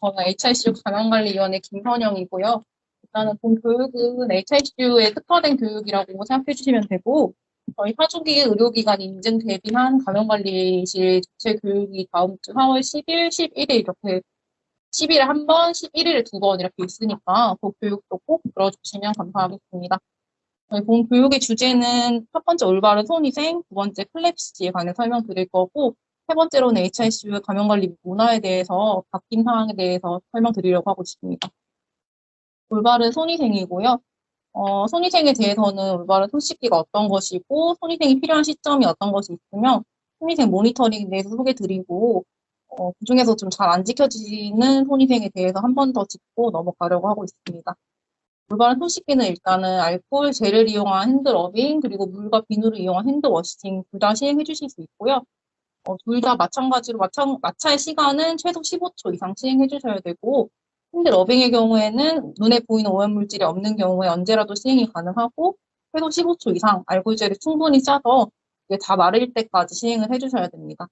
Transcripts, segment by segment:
저는 HICU 감염관리위원회 김선영이고요. 일단은 본 교육은 HICU에 특화된 교육이라고 생각해 주시면 되고, 저희 파주기 의료기관 인증 대비한 감염관리실 주체 교육이 다음 주 4월 10일, 11일 이렇게 10일에 한 번, 11일에 두 번 이렇게 있으니까 그 교육도 꼭 들어주시면 감사하겠습니다. 저희 본 교육의 주제는 첫 번째 올바른 손위생, 두 번째 클랩시에 관해 설명드릴 거고, 세 번째로는 HICU 감염관리 문화에 대해서 바뀐 상황에 대해서 설명드리려고 하고 있습니다. 올바른 손위생이고요. 손위생에 대해서는 올바른 손 씻기가 어떤 것이고, 손위생이 필요한 시점이 어떤 것이 있으며, 손위생 모니터링에 대해서 소개드리고, 그중에서 좀 잘 안 지켜지는 손위생에 대해서 한 번 더 짚고 넘어가려고 하고 있습니다. 올바른 손 씻기는 일단은 알코올 젤을 이용한 핸드러빙, 그리고 물과 비누를 이용한 핸드워싱 둘 다 시행해 주실 수 있고요. 둘 다 마찬가지로 마찰 시간은 최소 15초 이상 시행해 주셔야 되고, 핸드러빙의 경우에는 눈에 보이는 오염물질이 없는 경우에 언제라도 시행이 가능하고, 최소 15초 이상 알코올젤을 충분히 짜서 이게 다 마를 때까지 시행을 해 주셔야 됩니다.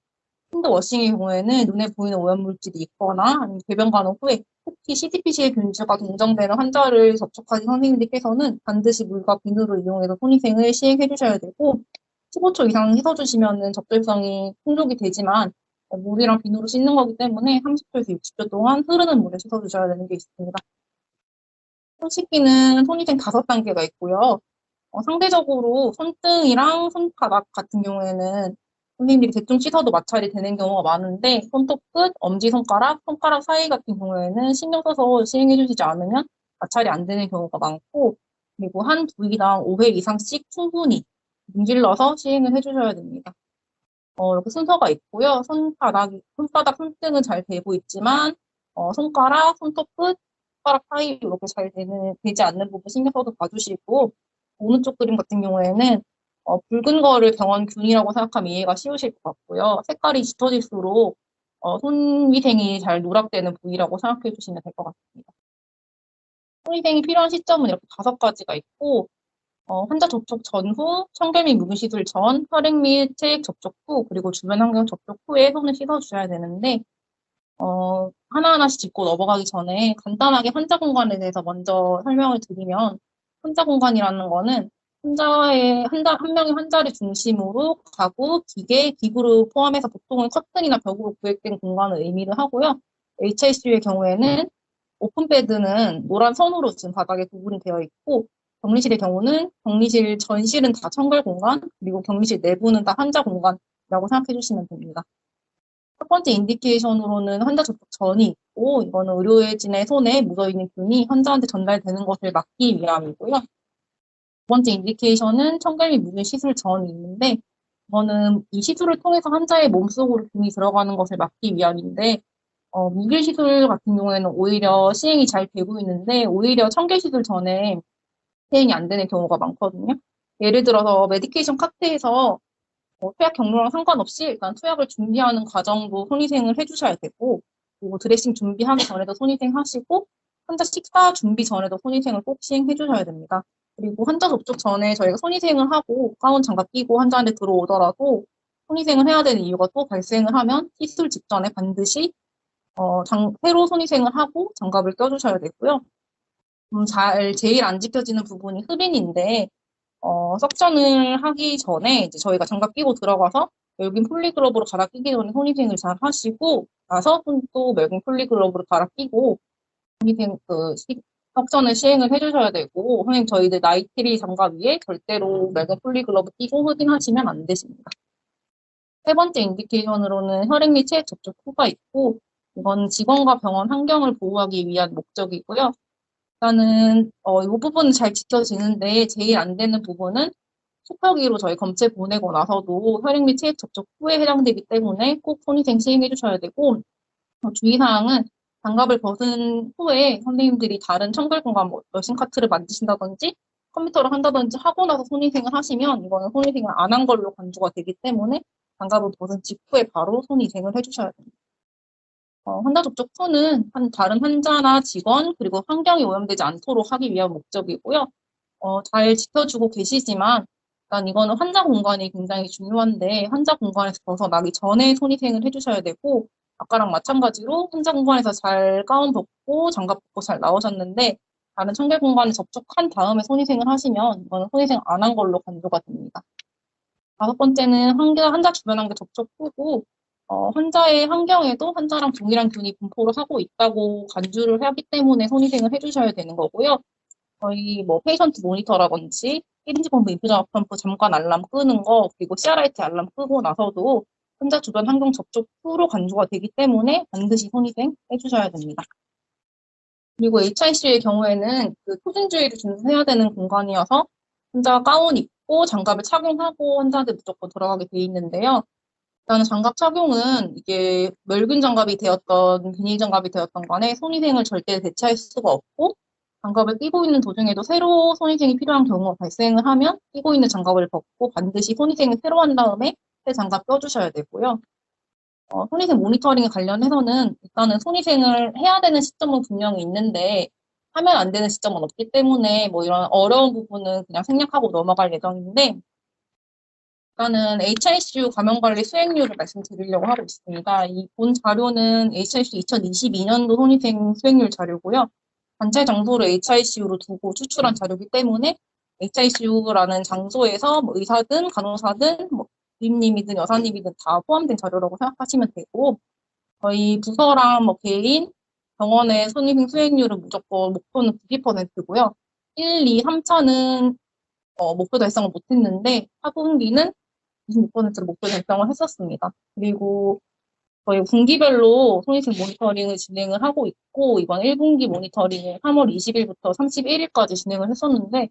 핸드워싱의 경우에는 눈에 보이는 오염물질이 있거나 아니면 배변 간호 후에 특히 CTPC의 균주가 동정되는 환자를 접촉하신 선생님들께서는 반드시 물과 비누를 이용해서 손위생을 시행해 주셔야 되고 15초 이상 씻어주시면 적절성이 충족이 되지만 물이랑 비누로 씻는 거기 때문에 30초에서 60초 동안 흐르는 물에 씻어주셔야 되는 게 있습니다. 손 씻기는 손위생 5단계가 있고요. 상대적으로 손등이랑 손바닥 같은 경우에는 선생님들이 대충 씻어도 마찰이 되는 경우가 많은데 손톱 끝, 엄지손가락, 손가락 사이 같은 경우에는 신경 써서 시행해 주시지 않으면 마찰이 안 되는 경우가 많고 그리고 한 부위당 5회 이상씩 충분히 문질러서 시행을 해주셔야 됩니다. 이렇게 순서가 있고요. 손바닥, 손등은 잘 되고 있지만 손가락, 손톱 끝, 손가락 사이 이렇게 잘 되지 않는 부분 신경 써서 봐주시고 오른쪽 그림 같은 경우에는 붉은 거를 병원균이라고 생각하면 이해가 쉬우실 것 같고요. 색깔이 짙어질수록 손위생이 잘 누락되는 부위라고 생각해 주시면 될 것 같습니다. 손위생이 필요한 시점은 이렇게 5가지가 있고 환자 접촉 전후, 청결 및 묵은 시술 전, 혈액 및 체액 접촉 후, 그리고 주변 환경 접촉 후에 손을 씻어주셔야 되는데 하나하나씩 짚고 넘어가기 전에 간단하게 환자 공간에 대해서 먼저 설명을 드리면 환자 공간이라는 거는 한 명의 환자를 중심으로 가구, 기계, 기구를 포함해서 보통은 커튼이나 벽으로 구획된 공간을 의미를 하고요. HICU의 경우에는 오픈베드는 노란 선으로 지금 바닥에 구분이 되어 있고 격리실의 경우는 격리실 전실은 다 청결 공간, 그리고 격리실 내부는 다 환자 공간이라고 생각해 주시면 됩니다. 첫 번째 인디케이션으로는 환자 접촉 전이 있고 이거는 의료진의 손에 묻어있는 균이 환자한테 전달되는 것을 막기 위함이고요. 두 번째 인디케이션은 청결 및 묵은 시술 전이 있는데 이거는 이 시술을 통해서 환자의 몸속으로 균이 들어가는 것을 막기 위함인데 묵일 시술 같은 경우에는 오히려 시행이 잘 되고 있는데 오히려 청결 시술 전에 시행이 안 되는 경우가 많거든요. 예를 들어서 메디케이션 카트에서 투약 경로랑 상관없이 일단 투약을 준비하는 과정도 손위생을 해주셔야 되고 그리고 드레싱 준비하기 전에도 손위생 하시고 환자 식사 준비 전에도 손위생을 꼭 시행해 주셔야 됩니다. 그리고 환자 접촉 전에 저희가 손위생을 하고 가운 장갑 끼고 환자한테 들어오더라도 손위생을 해야 되는 이유가 또 발생을 하면 시술 직전에 반드시 새로 손위생을 하고 장갑을 껴주셔야 되고요. 제일 안 지켜지는 부분이 흡인인데 석션을 하기 전에 이제 저희가 장갑 끼고 들어가서 멸균 폴리글러브로 갈아 끼기 전에 손위생을 잘 하시고 나서 또 멸균 폴리글러브로 갈아 끼고 석션을 시행을 해주셔야 되고 선생님 저희들 나이트리 장갑 위에 절대로 멸균 폴리글러브 끼고 흡인하시면 안 되십니다. 세 번째 인디케이션으로는 혈액 및 체액 접촉 후가 있고 이건 직원과 병원 환경을 보호하기 위한 목적이고요. 일단은 이 부분은 잘 지켜지는데 제일 안 되는 부분은 속표기로 저희 검체 보내고 나서도 혈액 및 체액 접촉 후에 해당되기 때문에 꼭 손위생 시행해 주셔야 되고 주의사항은 장갑을 벗은 후에 선생님들이 다른 청결 공간 러싱 카트를 만드신다든지 컴퓨터를 한다든지 하고 나서 손위생을 하시면 이거는 손위생을 안 한 걸로 간주가 되기 때문에 장갑을 벗은 직후에 바로 손위생을 해주셔야 됩니다. 환자 접촉 후는 다른 환자나 직원 그리고 환경이 오염되지 않도록 하기 위한 목적이고요. 잘 지켜주고 계시지만 일단 이거는 환자 공간이 굉장히 중요한데 환자 공간에서 벗어나기 전에 손위생을 해주셔야 되고 아까랑 마찬가지로 혼자 공간에서 잘 가운 벗고 장갑 벗고 잘 나오셨는데 다른 청결 공간에 접촉한 다음에 손위생을 하시면 이거는 손위생 안 한 걸로 간주가 됩니다. 다섯 번째는 환자 주변 환경 접촉 후고 환자의 환경에도 환자랑 동일한 균이 분포를 하고 있다고 간주를 하기 때문에 손위생을 해주셔야 되는 거고요. 저희 뭐 페이션트 모니터라든지 1인치 펌프, 인퓨전 펌프 잠깐 알람 끄는 거 그리고 CRIT 알람 끄고 나서도 환자 주변 환경 접촉 후로 간주가 되기 때문에 반드시 손위생 해주셔야 됩니다. 그리고 HICU의 경우에는 그 표준주의를 준수해야 되는 공간이어서 환자가 가운 입고 장갑을 착용하고 환자한테 무조건 들어가게 돼 있는데요. 일단은 장갑 착용은 이게 멸균 장갑이 되었던 비닐 장갑이 되었던 간에 손위생을 절대 대체할 수가 없고 장갑을 끼고 있는 도중에도 새로 손위생이 필요한 경우가 발생을 하면 끼고 있는 장갑을 벗고 반드시 손위생을 새로 한 다음에 새 장갑 껴주셔야 되고요. 손위생 모니터링에 관련해서는 일단은 손위생을 해야 되는 시점은 분명히 있는데 하면 안 되는 시점은 없기 때문에 뭐 이런 어려운 부분은 그냥 생략하고 넘어갈 예정인데 일단은 HICU 감염관리 수행률을 말씀드리려고 하고 있습니다. 이 본 자료는 HICU 2022년도 손위생 수행률 자료고요. 관찰 장소를 HICU로 두고 추출한 자료이기 때문에 HICU라는 장소에서 뭐 의사든 간호사든 뭐 주임님이든 여사님이든 다 포함된 자료라고 생각하시면 되고 저희 부서랑 뭐 개인 병원의 손위생 수행률은 무조건 목표는 90%고요. 1, 2, 3차는 목표 달성을 못했는데 4분기는 26%로 목표 달성을 했었습니다. 그리고 저희 분기별로 손위생 모니터링을 진행을 하고 있고 이번 1분기 모니터링을 3월 20일부터 31일까지 진행을 했었는데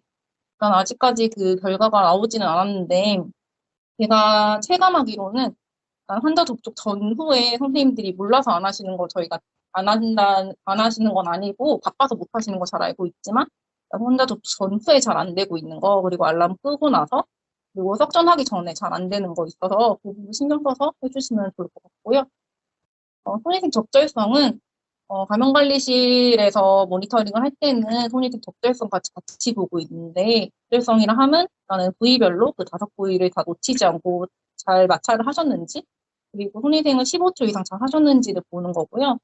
일단 아직까지 그 결과가 나오지는 않았는데 제가 체감하기로는 환자 접촉 전후에 선생님들이 몰라서 안 하시는 거 저희가 안 하시는 건 아니고 바빠서 못 하시는 거 잘 알고 있지만 환자 접촉 전후에 잘 안 되고 있는 거 그리고 알람 끄고 나서 그리고 석전하기 전에 잘 안 되는 거 있어서 그 부분 신경 써서 해주시면 좋을 것 같고요. 손위생 적절성은 감염관리실에서 모니터링을 할 때는 손위생 적절성 같이 보고 있는데 적절성이라 하면 나는 부위별로 그 5부위를 다 놓치지 않고 잘 마찰을 하셨는지 그리고 손위생을 15초 이상 잘 하셨는지를 보는 거고요.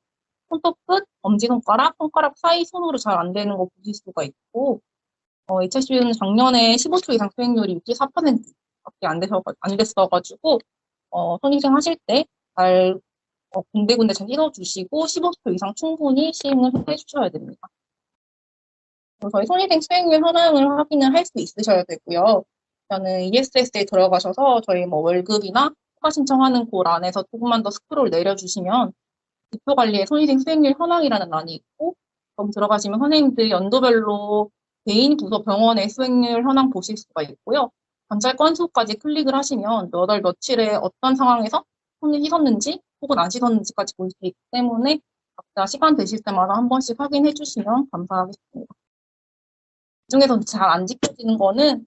손톱 끝, 엄지손가락, 손가락 사이 손으로 잘 안 되는 거 보실 수가 있고 HICU는 작년에 15초 이상 수행률이 64%밖에 안 됐어가지고 손위생 하실 때 잘 군데군데 잘 찍어주시고 15초 이상 충분히 시행을 해주셔야 됩니다. 저희 손위생 수행률 현황을 확인을 할 수 있으셔야 되고요. 저는 ESS에 들어가셔서 저희 뭐 월급이나 휴가 신청하는 곳 안에서 조금만 더 스크롤 내려주시면 지표 관리의 손위생 수행률 현황이라는 란이 있고 거기 들어가시면 선생님들 연도별로 개인 부서 병원의 수행률 현황 보실 수가 있고요. 관찰 건수까지 클릭을 하시면 몇 월 며칠에 어떤 상황에서 손을 씻었는지 혹은 안 씻었는지까지 볼 수 있기 때문에 각자 시간 되실 때마다 한 번씩 확인해 주시면 감사하겠습니다. 그중에서 잘 안 지켜지는 거는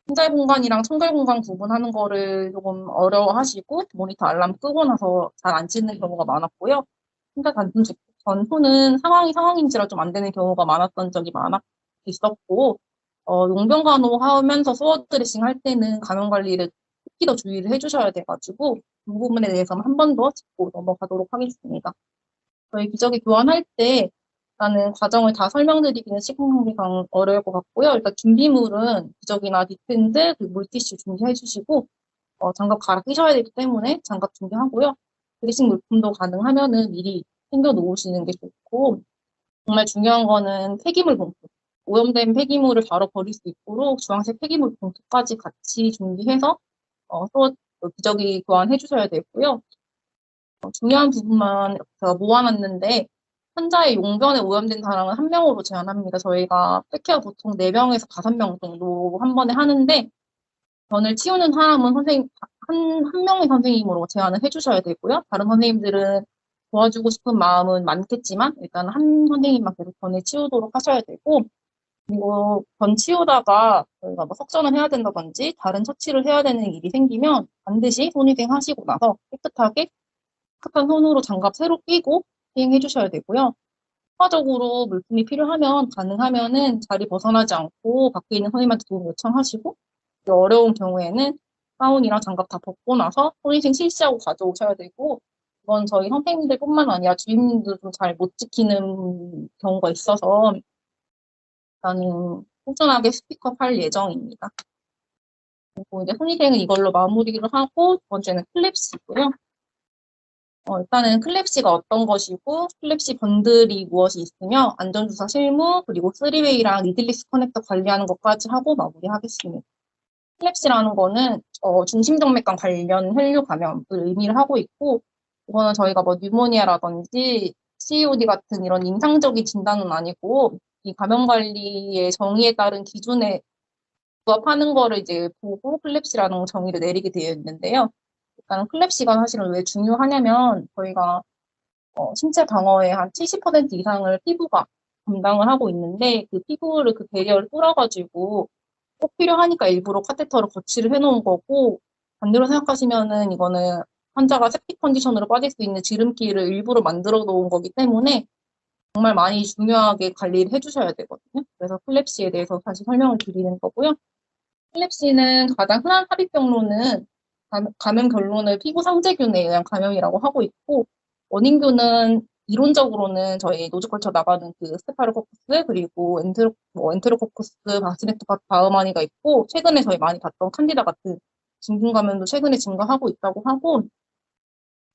혼자 공간이랑 청결 공간 구분하는 거를 조금 어려워하시고 모니터 알람 끄고 나서 잘 안 찍는 경우가 많았고요. 혼자 단순 전후는 상황인지라 좀 안 되는 경우가 많았던 적이 있었고 용병 간호 하면서 소어 드레싱 할 때는 감염 관리를 특히 더 주의를 해주셔야 돼가지고 그 부분에 대해서는 한 번 더 짚고 넘어가도록 하겠습니다. 저희 기저귀 교환할 때 일단은 과정을 다 설명드리기는 시간상 어려울 것 같고요. 일단 준비물은 기저귀나 디펜드, 그리고 물티슈 준비해 주시고 장갑 갈아 끼셔야 되기 때문에 장갑 준비하고요. 드레싱 물품도 가능하면은 미리 챙겨 놓으시는 게 좋고 정말 중요한 거는 폐기물 봉투. 오염된 폐기물을 바로 버릴 수 있도록 주황색 폐기물 봉투까지 같이 준비해서 또 기저귀 교환해 주셔야 되고요. 중요한 부분만 제가 모아놨는데 환자의 용변에 오염된 사람은 1명으로 제한합니다. 저희가 팩케어 보통 4명에서 5명 정도 한 번에 하는데 변을 치우는 사람은 한 명의 선생님으로 제한을 해주셔야 되고요. 다른 선생님들은 도와주고 싶은 마음은 많겠지만 일단 한 선생님만 계속 변을 치우도록 하셔야 되고 그리고 변 치우다가 저희가 뭐 석전을 해야 된다든지 다른 처치를 해야 되는 일이 생기면 반드시 손위생 하시고 나서 깨끗한 손으로 장갑 새로 끼고 시행해 주셔야 되고요. 추가적으로 물품이 필요하면 가능하면은 자리 벗어나지 않고 밖에 있는 선생님한테 도움 요청하시고 어려운 경우에는 가운이랑 장갑 다 벗고 나서 손위생 실시하고 가져오셔야 되고 이건 저희 선생님들뿐만 아니라 주임님들도 잘 못 지키는 경우가 있어서 일단은 꾸준하게 스피크업 할 예정입니다. 그리고 이제 손위생은 이걸로 마무리를 하고 두 번째는 클랩시고요. 일단은 클랩시가 어떤 것이고 클랩시 번들이 무엇이 있으며 안전주사 실무 그리고 3웨이랑 리들리스 커넥터 관리하는 것까지 하고 마무리하겠습니다. 클랩시라는 거는 중심정맥관 관련 혈류 감염을 의미를 하고 있고 이거는 저희가 뭐 뉴모니아라든지 COD 같은 이런 임상적인 진단은 아니고 이 감염 관리의 정의에 따른 기준에 부합하는 거를 이제 보고 클랩시라는 정의를 내리게 되어 있는데요. 일단 클랩시가 사실은 왜 중요하냐면 저희가 신체 방어의 한 70% 이상을 피부가 담당을 하고 있는데 그 피부를 그 배리어를 뚫어가지고 꼭 필요하니까 일부러 카테터를 거치를 해놓은 거고 반대로 생각하시면은 이거는 환자가 septic 컨디션으로 빠질 수 있는 지름길을 일부러 만들어 놓은 거기 때문에 정말 많이 중요하게 관리를 해주셔야 되거든요. 그래서 클랩시에 대해서 다시 설명을 드리는 거고요. 클랩시는 가장 흔한 삽입 경로는 감염 결론을 피부 상재균에 의한 감염이라고 하고 있고 원인균은 이론적으로는 저희 노즈컬처 나가는 그 스테파로코쿠스 그리고 엔테로코쿠스 바시네토바우마니가 있고 최근에 저희 많이 봤던 칸디다 같은 진균 감염도 최근에 증가하고 있다고 하고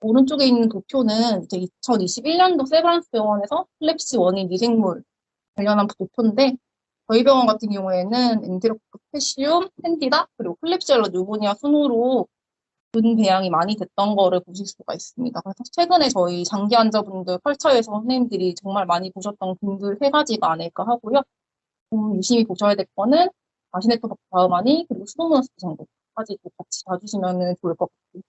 오른쪽에 있는 도표는 이제 2021년도 세브란스 병원에서 클랩시 원인 미생물 관련한 도표인데 저희 병원 같은 경우에는 엔테로코쿠스 페시움, 캔디다 그리고 클랩시엘라 뉴모니아 순으로 균 배양이 많이 됐던 거를 보실 수가 있습니다. 그래서 최근에 저희 장기 환자분들 컬처에서 선생님들이 정말 많이 보셨던 균들 세 가지가 아닐까 하고요. 유심히 보셔야 될 거는 아시네토 바우마니 그리고 수도모나스 정도까지도 같이 봐주시면 좋을 것 같아요.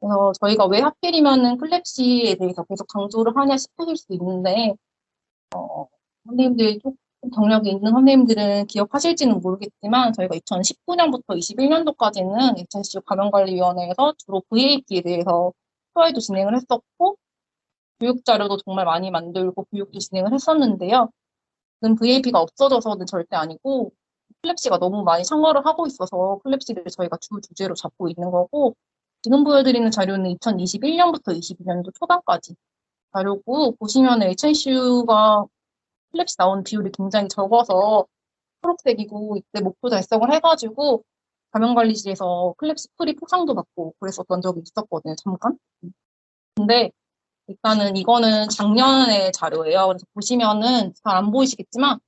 그래서 저희가 왜 하필이면은 클랩시에 대해서 계속 강조를 하냐 싶으실 수 있는데 선생님들 조금 경력이 있는 선생님들은 기억하실지는 모르겠지만 저희가 2019년부터 21년도까지는 HICU 감염관리위원회에서 주로 VAP에 대해서 토의도 진행을 했었고 교육 자료도 정말 많이 만들고 교육도 진행을 했었는데요. 지금 VAP가 없어져서는 절대 아니고 클랩시가 너무 많이 참가를 하고 있어서 클랩시를 저희가 주 주제로 잡고 있는 거고 지금 보여드리는 자료는 2021년부터 22년도 초반까지 자료고 보시면 HICU가 클랩시 나오는 비율이 굉장히 적어서 초록색이고 이때 목표 달성을 해가지고 감염관리실에서 클랩시 프리 포상도 받고 그랬었던 적이 있었거든요, 잠깐. 근데 일단은 이거는 작년의 자료예요. 그래서 보시면은 잘 안 보이시겠지만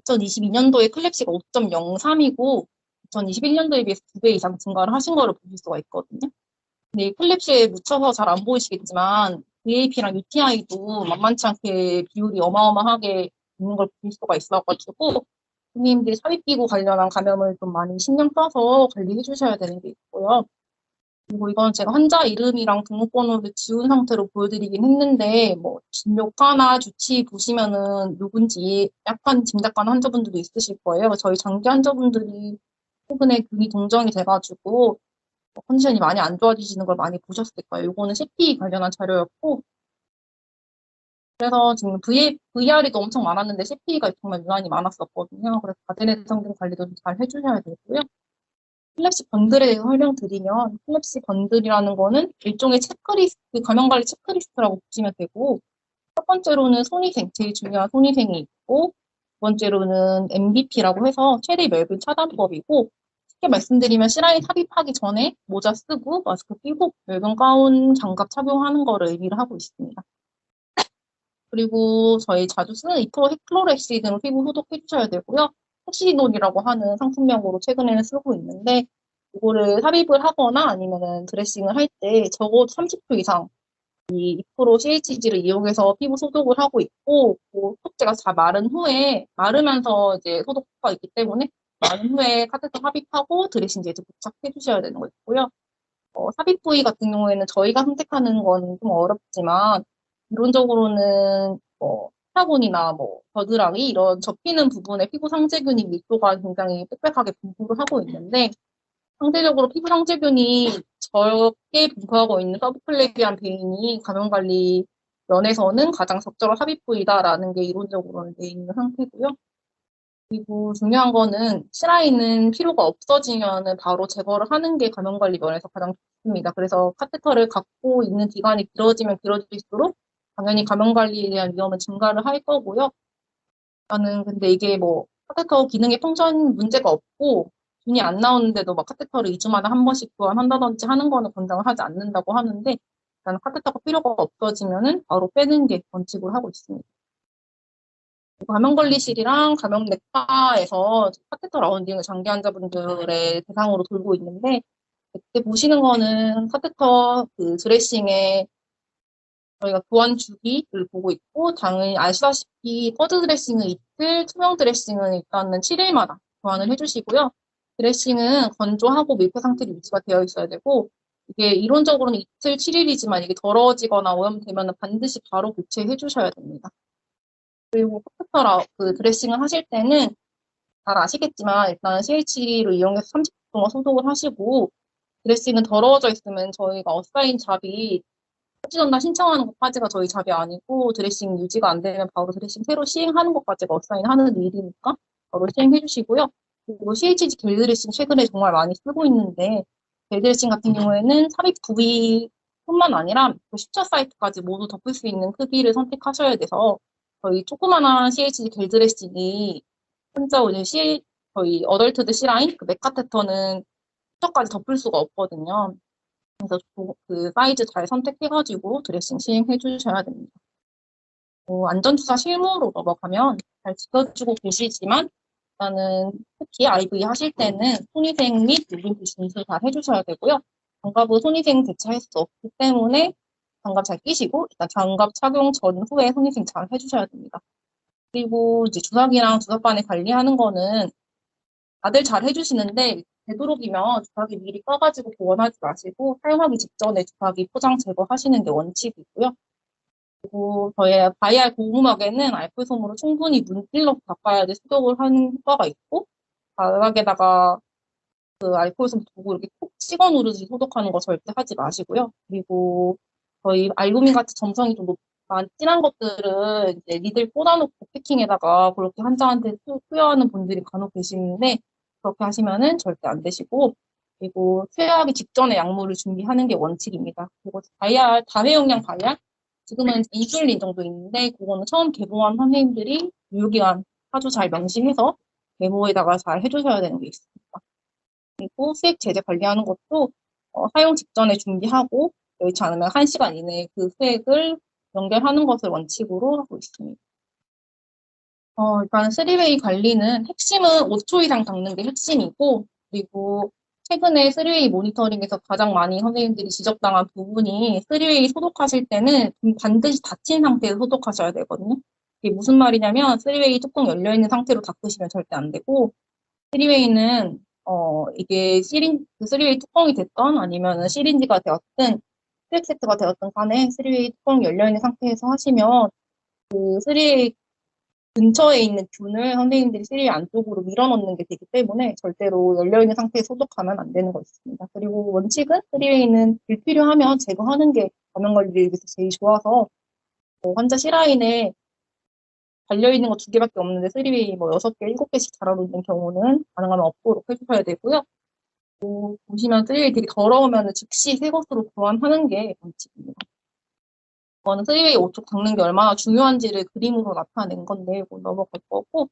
2022년도에 클랩시가 5.03이고 2021년도에 비해서 2배 이상 증가를 하신 거를 보실 수가 있거든요. 근데 이 클랩시에 묻혀서 잘 안 보이시겠지만 VAP랑 UTI도 만만치 않게 비율이 어마어마하게 있는 걸 볼 수가 있어가지고 선생님들이 삽입기구 관련한 감염을 좀 많이 신경 써서 관리해 주셔야 되는 게 있고요. 그리고 이건 제가 환자 이름이랑 등록번호를 지운 상태로 보여드리긴 했는데 뭐 진료과나 주치 보시면은 누군지 약간 짐작가는 환자분들도 있으실 거예요. 저희 장기 환자분들이 최근에 균이 동정이 돼가지고 컨디션이 많이 안 좋아지시는 걸 많이 보셨을 거예요. 이거는 CP 관련한 자료였고 그래서 지금 VR이도 엄청 많았는데 CP가 정말 유난히 많았었거든요. 그래서 가드네 성분 관리도 좀 잘 해주셔야 되고요. 플랩시 번들에 대해서 설명드리면 플랩시 번들이라는 거는 일종의 체크리스트, 감염관리 체크리스트라고 보시면 되고 첫 번째로는 손위생, 제일 중요한 손위생이 있고 두 번째로는 MBP라고 해서 최대 멸균 차단법이고 쉽게 말씀드리면 실라인 삽입하기 전에 모자 쓰고 마스크 끼고 멸균 가운 장갑 착용하는 거를 의미를 하고 있습니다. 그리고 저희 자주 쓰는 2% 헥클로렉시드는 피부 소독해 주셔야 되고요. 톡시디놀이라고 하는 상품명으로 최근에는 쓰고 있는데 이거를 삽입을 하거나 아니면은 드레싱을 할 때 적어도 30초 이상 이 2% CHG를 이용해서 피부 소독을 하고 있고 소독제가 잘 마른 후에 마르면서 이제 소독 효과가 있기 때문에 마른 후에 카테터 삽입하고 드레싱제 부착해 주셔야 되는 거 있고요. 삽입 부위 같은 경우에는 저희가 선택하는 건 좀 어렵지만 이론적으로는 타곤이나 겨드랑이 이런 접히는 부분에 피부 상재균이 밀도가 굉장히 빽빽하게 분포를 하고 있는데 상대적으로 피부 상재균이 적게 분포하고 있는 서브클레비안 베인이 감염관리 면에서는 가장 적절한 삽입 부위다라는 게 이론적으로는 돼 있는 상태고요. 그리고 중요한 거는 실아이는 필요가 없어지면은 바로 제거를 하는 게 감염관리 면에서 가장 좋습니다. 그래서 카테터를 갖고 있는 기간이 길어지면 길어질수록 당연히 감염관리에 대한 위험은 증가를 할 거고요. 나는 근데 이게 뭐 카테터 기능에 통전 문제가 없고 돈이 안 나오는데도 막 카테터를 2주마다 한 번씩 교환한다든지 하는 거는 권장을 하지 않는다고 하는데 나는 카테터가 필요가 없어지면은 바로 빼는 게 원칙으로 하고 있습니다. 감염관리실이랑 감염내과에서 카테터 라운딩을 장기 환자분들의 대상으로 돌고 있는데 그때 보시는 거는 카테터 그 드레싱에 저희가 교환 주기를 보고 있고 당연히 아시다시피 퍼드 드레싱은 이틀, 투명 드레싱은 일단은 7일마다 교환을 해주시고요. 드레싱은 건조하고 밀폐 상태로 유지가 되어 있어야 되고 이게 이론적으로는 이틀, 7일이지만 이게 더러워지거나 오염되면 반드시 바로 교체해 주셔야 됩니다. 그리고 카테터 그 드레싱을 하실 때는 잘 아시겠지만 일단 CH를 이용해서 30분 동안 소독을 하시고 드레싱은 더러워져 있으면 저희가 어사인 잡이 표지전달 신청하는 것까지가 저희 잡이 아니고 드레싱 유지가 안 되면 바로 드레싱 새로 시행하는 것까지가 어사인하는 일이니까 바로 시행해 주시고요. 그리고 CHG 겔 드레싱 최근에 정말 많이 쓰고 있는데 겔 드레싱 같은 경우에는 삽입 부위뿐만 아니라 그 슈처 사이트까지 모두 덮을 수 있는 크기를 선택하셔야 돼서 저희 조그마한 CHG 겔 드레싱이 혼자 오늘 저희 어덜트드 C라인 그 맥카테터는 슈처까지 덮을 수가 없거든요. 그래서 그 사이즈 잘 선택해가지고 드레싱 시행해 주셔야 됩니다. 안전투사 실무로 넘어가면 잘 지켜주고 계시지만 일단은 특히 IV 하실 때는 손위생 및 유분기 준수 잘 해주셔야 되고요. 장갑은 손위생 대체할 수 없기 때문에 장갑 잘 끼시고 일단 장갑 착용 전후에 손위생 잘 해주셔야 됩니다. 그리고 이제 주사기랑 주사바늘 관리하는 거는 다들 잘 해주시는데 되도록이면 주사기 미리 꺼가지고 보관하지 마시고 사용하기 직전에 주사기 포장 제거하시는 게 원칙이고요. 그리고 저희 바이알 고무막에는 알코올솜으로 충분히 문질러 닦아야지 소독을 하는 효과가 있고 바닥에다가 그 알코올솜 두고 이렇게 콕 찍어 누르듯이 소독하는 거 절대 하지 마시고요. 그리고 저희 알루민 같이 점성이 좀 진한 것들은 이제 니들 꽂아놓고 패킹에다가 그렇게 환자한테 투여하는 분들이 간혹 계시는데 그렇게 하시면은 절대 안 되시고 그리고 투여하기 직전에 약물을 준비하는 게 원칙입니다. 그리고 바이알 다회용량 바이알 지금은 인슐린 정도 있는데 그거는 처음 개봉한 선생님들이 유효기간 아주 잘 명시해서 메모에다가 잘 해주셔야 되는 게 있습니다. 그리고 수액 제제 관리하는 것도 사용 직전에 준비하고 여의치 않으면 1시간 이내에 그 수액을 연결하는 것을 원칙으로 하고 있습니다. 일단 3웨이 관리는 핵심은 5초 이상 닦는 게 핵심이고 그리고 최근에 3웨이 모니터링에서 가장 많이 선생님들이 지적당한 부분이 3웨이 소독하실 때는 반드시 닫힌 상태에서 소독하셔야 되거든요. 이게 무슨 말이냐면 3웨이 뚜껑 열려있는 상태로 닦으시면 절대 안 되고 3웨이는 이게 그 3웨이 뚜껑이 됐던 아니면 시린지가 되었든 스트랩 세트가 되었든 간에 3웨이 뚜껑이 열려있는 상태에서 하시면 그 3웨이 근처에 있는 균을 선생님들이 3웨이 안쪽으로 밀어넣는 게 되기 때문에 절대로 열려있는 상태에서 소독하면 안 되는 거 있습니다. 그리고 원칙은 3웨이는 불필요하면 제거하는 게 감염관리를 위해서 제일 좋아서 환자 C라인에 달려있는 거 2개밖에 없는데 3웨이 뭐 6개, 7개씩 달아놓는 경우는 가능하면 없도록 해주셔야 되고요. 보시면 3웨이 되게 더러우면 즉시 새 것으로 교환하는 게 원칙입니다. 이거는 3웨이 5초 닦는 게 얼마나 중요한지를 그림으로 나타낸 건데 이거 넘어갈 거고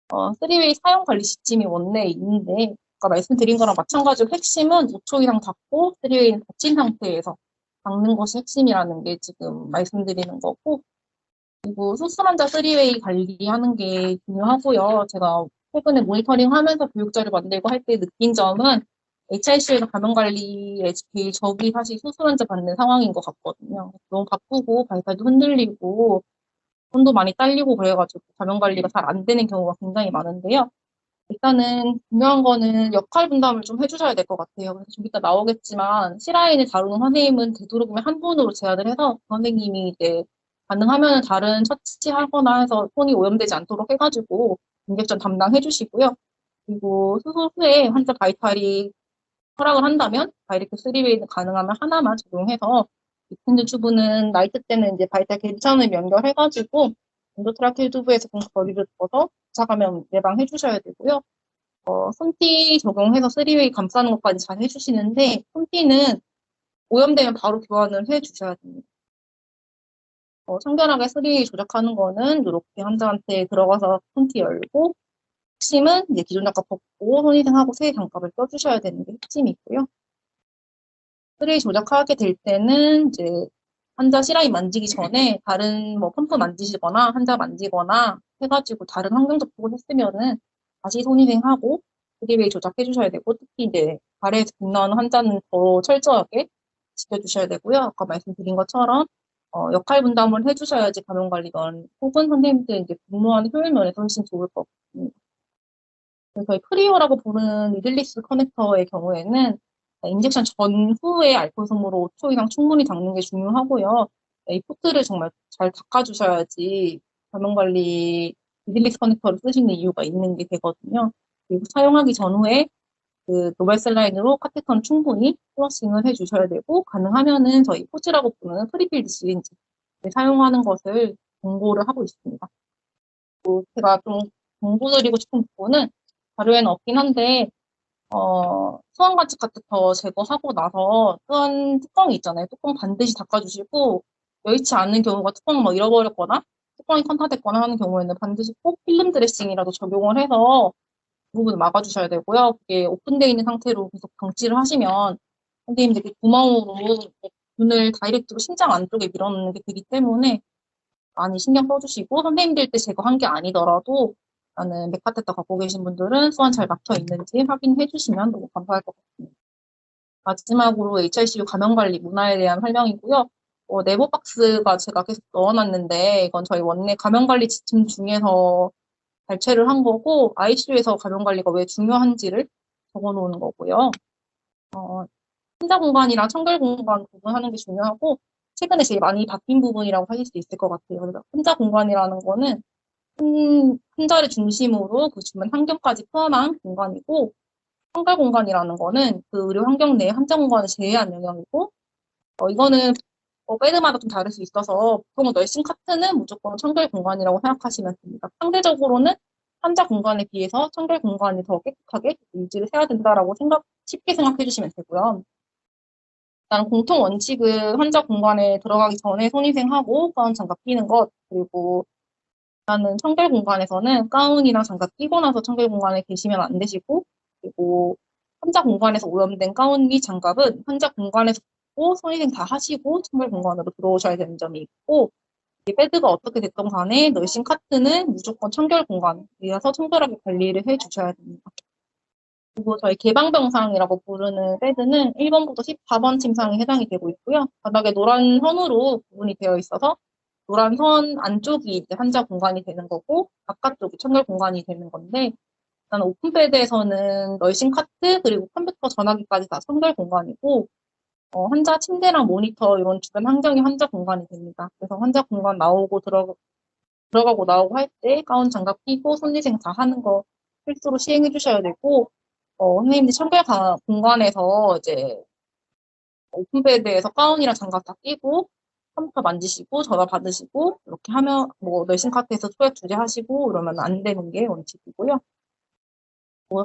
3웨이 사용 관리 시점이 원내에 있는데 아까 말씀드린 거랑 마찬가지로 핵심은 5초 이상 닦고 3웨이는 닫힌 상태에서 닦는 것이 핵심이라는 게 지금 말씀드리는 거고 그리고 수술 환자 3웨이 관리하는 게 중요하고요. 제가 최근에 모니터링 하면서 교육자를 만들고 할 때 느낀 점은 HIC에서 감염관리에 제일 적이 사실 수술 환자 받는 상황인 것 같거든요. 너무 바쁘고 발달도 흔들리고 손도 많이 딸리고 그래가지고 감염관리가 잘 안 되는 경우가 굉장히 많은데요. 일단은 중요한 거는 역할 분담을 좀 해주셔야 될 것 같아요. 그래서 좀 이따 나오겠지만 C라인을 다루는 선생님은 되도록이면 한 분으로 제한을 해서 선생님이 이제 가능하면 다른 처치하거나 해서 손이 오염되지 않도록 해가지고 인젝션 담당해 주시고요. 그리고 수술 후에 환자 바이탈이 허락을 한다면 다이렉트 3웨이는 가능하면 하나만 적용해서 디펜드 튜브는 나이트 때는 이제 바이탈 괜찮으면 연결해가지고 엔도트라케 튜브에서 거리를 둬서 2차 감염 예방해 주셔야 되고요. 손띠 적용해서 3웨이 감싸는 것까지 잘 해주시는데, 손띠는 오염되면 바로 교환을 해 주셔야 됩니다. 청결하게 3웨이 조작하는 거는 이렇게 환자한테 들어가서 손띠 열고, 핵심은 이제 기존 장갑 벗고 손위생하고 새 장갑을 껴주셔야 되는 게 핵심이고요. 3웨이 조작하게 될 때는 이제 환자 시라인 만지기 전에 다른 뭐 펌프 만지시거나 환자 만지거나 해가지고 다른 환경 접촉을 했으면은 다시 손위생하고 3웨이 조작해 주셔야 되고, 특히 이제 발에서 붓 나오는 환자는 더 철저하게 지켜주셔야 되고요. 아까 말씀드린 것처럼 역할 분담을 해주셔야지 감염관리관 혹은 선생님들 이제 근무하는 효율 면에서 훨씬 좋을 것 같습니다. 그래서 저희 프리오라고 부르는 리들리스 커넥터의 경우에는 인젝션 전후에 알코올 솜으로 5초 이상 충분히 닦는 게 중요하고요. 이 포트를 정말 잘 닦아주셔야지 감염관리 리들리스 커넥터를 쓰시는 이유가 있는 게 되거든요. 그리고 사용하기 전후에 그 노벨셀라인으로 카테터는 충분히 플러싱을 해주셔야 되고, 가능하면은 저희 포즈라고 부르는 프리필드 시린지 사용하는 것을 권고를 하고 있습니다. 또 제가 좀 공부드리고 싶은 부분은 자료에는 없긴 한데, 수환관측 카테터 제거하고 나서 끈 뚜껑이 있잖아요. 뚜껑 반드시 닦아주시고, 여의치 않는 경우가 뚜껑을 뭐 잃어버렸거나, 뚜껑이 컨타됐거나 하는 경우에는 반드시 꼭 필름 드레싱이라도 적용을 해서 그 부분을 막아주셔야 되고요. 그게 오픈되어 있는 상태로 계속 방치를 하시면 선생님들이 구멍으로 눈을 다이렉트로 심장 안쪽에 밀어넣는 게 되기 때문에 많이 신경 써주시고, 선생님들 때 제거한 게 아니더라도 나는 맥카테터 갖고 계신 분들은 수완 잘 막혀 있는지 확인해 주시면 너무 감사할 것 같습니다. 마지막으로 HICU 감염관리 문화에 대한 설명이고요. 네모 박스가 제가 계속 넣어놨는데 이건 저희 원내 감염관리 지침 중에서 발췌를 한 거고, ICU에서 감염관리가 왜 중요한지를 적어놓은 거고요. 환자 공간이랑 청결 공간 구분하는 게 중요하고, 최근에 제일 많이 바뀐 부분이라고 하실 수 있을 것 같아요. 그래서 환자 공간이라는 거는 환자를 중심으로 그 주변 환경까지 포함한 공간이고, 청결 공간이라는 거는 그 의료 환경 내에 환자 공간을 제외한 영역이고, 이거는 베드마다 좀 다를 수 있어서 보통 널싱 카트는 무조건 청결 공간이라고 생각하시면 됩니다. 상대적으로는 환자 공간에 비해서 청결 공간이 더 깨끗하게 유지를 해야 된다라고 쉽게 생각해 주시면 되고요. 일단 공통 원칙은 환자 공간에 들어가기 전에 손위생하고 가운 장갑 끼는 것, 그리고 일단은 청결 공간에서는 가운이랑 장갑 끼고 나서 청결 공간에 계시면 안 되시고, 그리고 환자 공간에서 오염된 가운 및 장갑은 환자 공간에서 손위생 다 하시고 청결 공간으로 들어오셔야 되는 점이 있고, 이 패드가 어떻게 됐건 간에 널싱 카트는 무조건 청결 공간이라서 청결하게 관리를 해 주셔야 됩니다. 그리고 저희 개방병상이라고 부르는 패드는 1번부터 14번 침상에 해당이 되고 있고요. 바닥에 노란 선으로 구분이 되어 있어서 노란 선 안쪽이 이제 환자 공간이 되는 거고, 바깥쪽이 청결 공간이 되는 건데, 일단 오픈 패드에서는 널싱 카트 그리고 컴퓨터 전화기까지 다 청결 공간이고, 환자 침대랑 모니터 이런 주변 환경이 환자 공간이 됩니다. 그래서 환자 공간 나오고 들어가고 나오고 할 때 가운 장갑 끼고 손위생 다 하는 거 필수로 시행해 주셔야 되고, 선생님들 청결 공간에서 이제 오픈베드에서 가운이랑 장갑 다 끼고 컴퓨터 만지시고 전화 받으시고 이렇게 하면 뭐 널싱 카트에서 소액 주제하시고 이러면 안 되는 게 원칙이고요.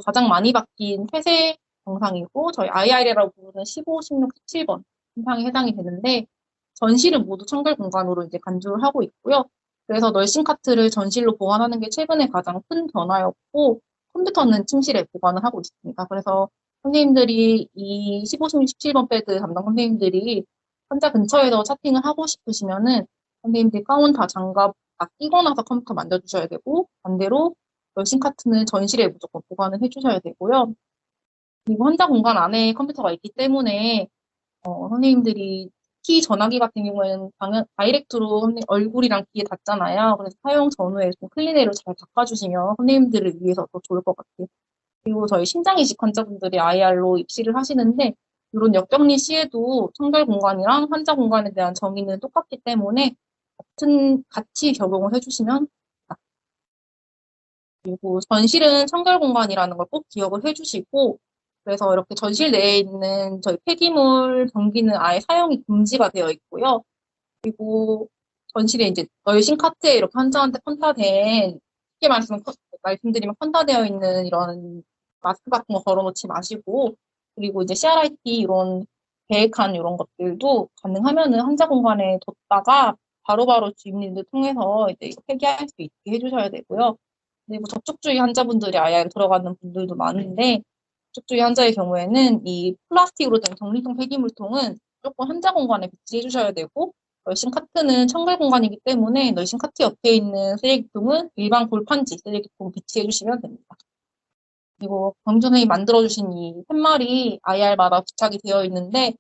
가장 많이 바뀐 폐쇄 병상이고 저희 IR이라고 부르는 15, 16, 17번 병상에 해당이 되는데 전실은 모두 청결 공간으로 이제 간주를 하고 있고요. 그래서 널싱 카트를 전실로 보관하는 게 최근에 가장 큰 변화였고, 컴퓨터는 침실에 보관을 하고 있습니다. 그래서 선생님들이 이 15, 16, 17번 베드 담당 선생님들이 환자 근처에서 차팅을 하고 싶으시면은 선생님들 가운 다 장갑 다 끼고 나서 컴퓨터 만져주셔야 되고, 반대로 널싱 카트는 전실에 무조건 보관을 해주셔야 되고요. 그리고 환자 공간 안에 컴퓨터가 있기 때문에 선생님들이 키 전화기 같은 경우에는 다이렉트로 얼굴이랑 귀에 닿잖아요. 그래서 사용 전후에 좀 클리네로 잘 닦아주시면 선생님들을 위해서 더 좋을 것 같아요. 그리고 저희 심장이식 환자분들이 IR로 입시를 하시는데 이런 역격리 시에도 청결 공간이랑 환자 공간에 대한 정의는 똑같기 때문에 같이 적용을 해주시면 그리고 전실은 청결 공간이라는 걸 꼭 기억을 해주시고 그래서 이렇게 전실 내에 있는 저희 폐기물 변기는 아예 사용이 금지가 되어 있고요. 그리고 전실에 이제 널싱 카트에 이렇게 환자한테 편타된, 쉽게 말씀드리면 편타되어 있는 이런 마스크 같은 거 걸어놓지 마시고, 그리고 이제 CRIT 이런 계획한 이런 것들도 가능하면은 환자 공간에 뒀다가 바로바로 주임님들 통해서 이제 폐기할 수 있게 해주셔야 되고요. 그리고 접촉주의 환자분들이 IR 들어가는 분들도 많은데, 접촉주의 환자의 경우에는 이 플라스틱으로 된 정리통 폐기물통은 무조건 환자 공간에 배치해 주셔야 되고, 널싱 카트는 청결 공간이기 때문에 널싱 카트 옆에 있는 쓰레기통은 일반 골판지 쓰레기통 배치해 주시면 됩니다. 그리고 강전선생님이 만들어주신 이 팻말이 IR마다 부착이 되어 있는데,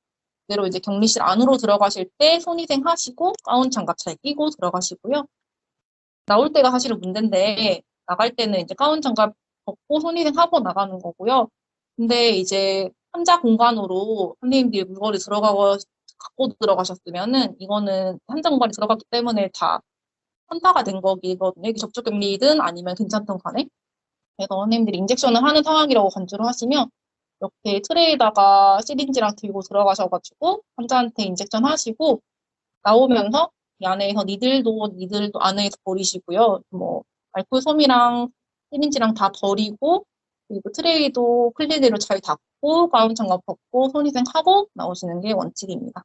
그대로 이제 격리실 안으로 들어가실 때 손위생 하시고 가운 장갑 잘 끼고 들어가시고요. 나올 때가 사실은 문제인데, 나갈 때는 이제 가운 장갑 벗고 손위생 하고 나가는 거고요. 근데 이제 환자 공간으로 선생님들이 물건을 갖고 들어가셨으면은 이거는 환자 공간에 들어갔기 때문에 다 환타가 된 거거든요. 이게 접촉 격리든 아니면 괜찮던 간에. 그래서 선생님들이 인젝션을 하는 상황이라고 간주를 하시면 이렇게 트레이에다가 시린지랑 들고 들어가셔가지고 환자한테 인젝션 하시고 나오면서 이 안에서 니들도 안에서 버리시고요. 뭐 알코올 솜이랑 시린지랑 다 버리고 그리고 트레이도 클리대로 잘 닫고 가운 장갑 벗고 손위생하고 나오시는 게 원칙입니다.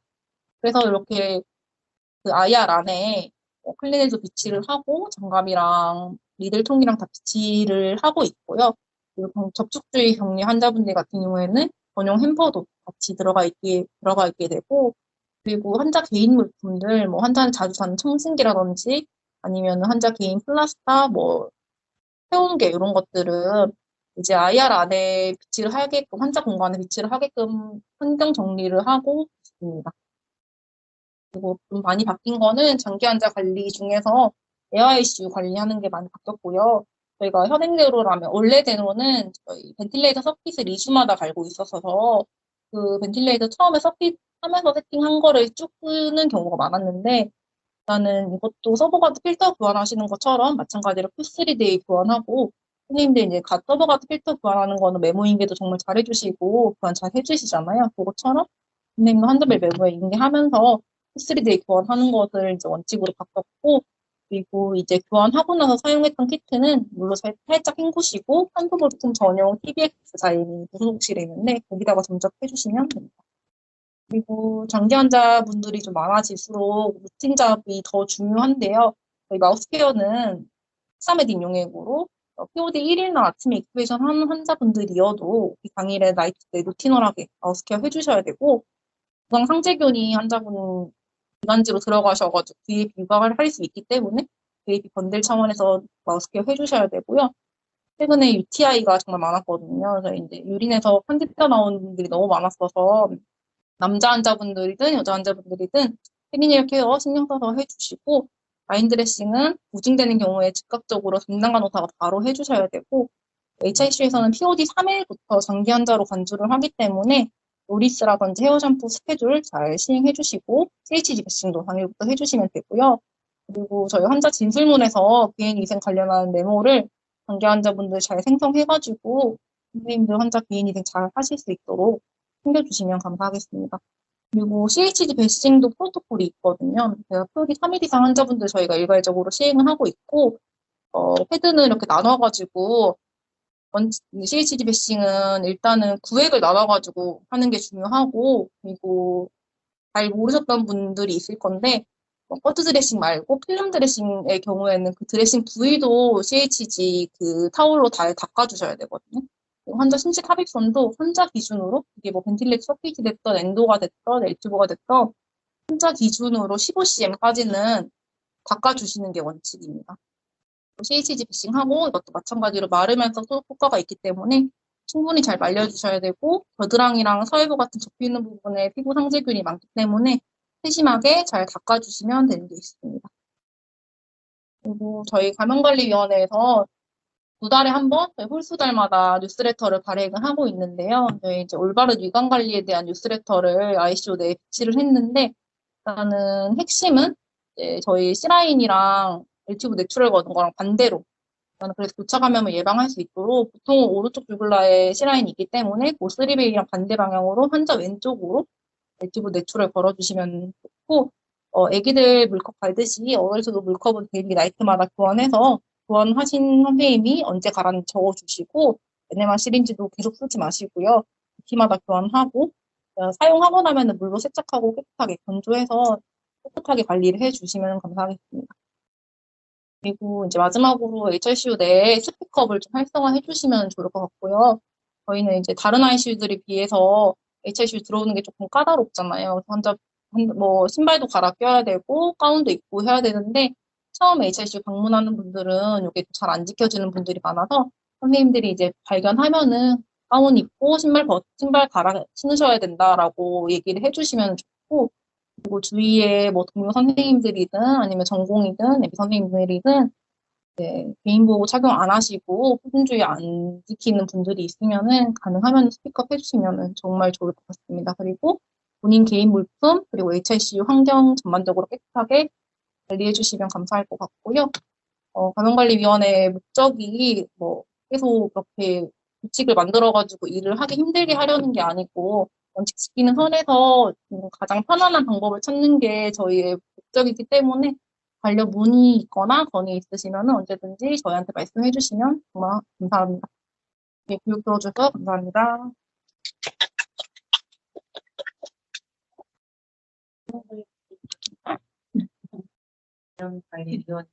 그래서 이렇게 그 IR 안에 클리네도 비치를 하고 장갑이랑 니들통이랑 다 비치를 하고 있고요. 그리고 접촉주의 격리 환자분들 같은 경우에는 전용 햄퍼도 같이 들어가 있게 되고, 그리고 환자 개인 물품들, 뭐 환자는 자주 사는 청진기라든지 아니면 환자 개인 플라스타, 뭐 세운개 이런 것들은 이제 IR 안에 비치를 하게끔 환자 공간에 비치를 하게끔 환경 정리를 하고 있습니다. 그리고 좀 많이 바뀐 거는 장기 환자 관리 중에서 에어 ICU 관리하는 게 많이 바뀌었고요. 저희가 현행대로라면 원래대로는 저희 벤틸레이터 서킷을 2주마다 갈고 있었어서 그 벤틸레이터 처음에 서킷 하면서 세팅한 거를 쭉 쓰는 경우가 많았는데 나는 이것도 서버가드 필터 교환하시는 것처럼 마찬가지로 Q3데이 교환하고 선생님들 이제 서버가드 필터 교환하는 거는 메모인계도 정말 잘해주시고 교환 잘 해주시잖아요. 그것처럼 선생님 한두별 메모에 인계하면서 Q3데이 교환하는 것을 이제 원칙으로 바꿨고 그리고 이제 교환하고 나서 사용했던 키트는 물로 살짝 헹구시고 한두 볼품 전용 TBX 자이미 부속실에 있는데 거기다가 점적해주시면 됩니다. 그리고 장기 환자분들이 좀 많아질수록 루틴 잡이 더 중요한데요. 저희 마우스케어는 헥사메딘 용액으로 POD 1일날 아침에 익스베이션 하는 환자분들이어도 이 당일에 나이트 때 루틴얼하게 마우스케어 해주셔야 되고 부강상체균이 환자분 기관지로 들어가셔가지고 VAP 유방을 할 수 있기 때문에 VAP 건들 차원에서 마우스케어 해주셔야 되고요. 최근에 UTI가 정말 많았거든요. 그래서 이제 유린에서 환기가 나오는 분들이 너무 많았어서 남자 환자분들이든 여자 환자분들이든 페리니얼 케어 신경 써서 해주시고 라인 드레싱은 우징되는 경우에 즉각적으로 담당 간호사가 바로 해주셔야 되고 HICU에서는 POD 3일부터 장기 환자로 간주를 하기 때문에 노리스라든지 헤어 샴푸 스케줄 잘 시행해 주시고 CHG 배싱도 당일부터 해주시면 되고요. 그리고 저희 환자 진술문에서 개인위생 관련한 메모를 장기 환자분들 잘 생성해가지고 선생님들 환자 개인위생 잘 하실 수 있도록 챙겨주시면 감사하겠습니다. 그리고 CHG 배싱도 프로토콜이 있거든요. 제가 POD 3일 이상 환자분들 저희가 일괄적으로 시행을 하고 있고 패드는 이렇게 나눠가지고 CHG 배싱은 일단은 구획을 나눠가지고 하는 게 중요하고 그리고 잘 모르셨던 분들이 있을 건데 커트 드레싱 말고 필름 드레싱의 경우에는 그 드레싱 부위도 CHG 그 타올로 다 닦아주셔야 되거든요. 환자 심식 합입선도 환자 기준으로 이게 뭐 벤틸레이터 서킷이 됐던 엔도가 됐던 엘튜브가 됐던 환자 기준으로 15cm까지는 닦아주시는 게 원칙입니다. CHG 배싱하고 이것도 마찬가지로 마르면서 또 효과가 있기 때문에 충분히 잘 말려주셔야 되고 겨드랑이랑 서해부 같은 접히는 부분에 피부 상재균이 많기 때문에 세심하게 잘 닦아주시면 되는 게 있습니다. 그리고 저희 감염관리위원회에서 2달에 한 번 홀수달마다 뉴스레터를 발행을 하고 있는데요. 저희 이제 올바른 위관 관리에 대한 뉴스레터를 ICO 내에 비치를 했는데 일단은 핵심은 저희 C라인이랑 엘튜브 내추럴 거는 거랑 반대로 저는 그래서 교차 감염을 예방할 수 있도록 보통 오른쪽 주글라에 C라인이 있기 때문에 그 3베이랑 반대 방향으로 환자 왼쪽으로 엘튜브 내추럴 걸어주시면 좋고 애기들 물컵 갈듯이 어른들도 물컵은 데일리 나이트마다 교환해서 교환하신 선생님이 언제 가라는지 적어주시고 NMR 시린지도 계속 쓰지 마시고요. 기마다 교환하고 사용하고 나면은 물로 세척하고 깨끗하게 건조해서 깨끗하게 관리를 해주시면 감사하겠습니다. 그리고 이제 마지막으로 HICU 내에 스피커를 좀 활성화해 주시면 좋을 것 같고요. 저희는 이제 다른 ICU들에 비해서 HICU 들어오는 게 조금 까다롭잖아요. 뭐 신발도 갈아 껴야 되고 가운도 입고 해야 되는데 처음 HICU 방문하는 분들은 이게 잘 안 지켜지는 분들이 많아서 선생님들이 이제 발견하면은 가운 입고 신발 갈아 신으셔야 된다라고 얘기를 해주시면 좋고, 그리고 주위에 뭐 동료 선생님들이든 아니면 전공이든 예비 선생님들이든 개인보호 착용 안 하시고 표준주의 안 지키는 분들이 있으면은 가능하면 스피크업 해주시면은 정말 좋을 것 같습니다. 그리고 본인 개인 물품 그리고 HICU 환경 전반적으로 깨끗하게 관리해 주시면 감사할 것 같고요. 감염관리위원회 목적이 뭐 계속 그렇게 규칙을 만들어가지고 일을 하기 힘들게 하려는 게 아니고 원칙 지키는 선에서 가장 편안한 방법을 찾는 게 저희의 목적이기 때문에 관련 문의 있거나 건의 있으시면 언제든지 저희한테 말씀해 주시면 정말 감사합니다. 네, 교육 들어주셔서 감사합니다. 감염관리위원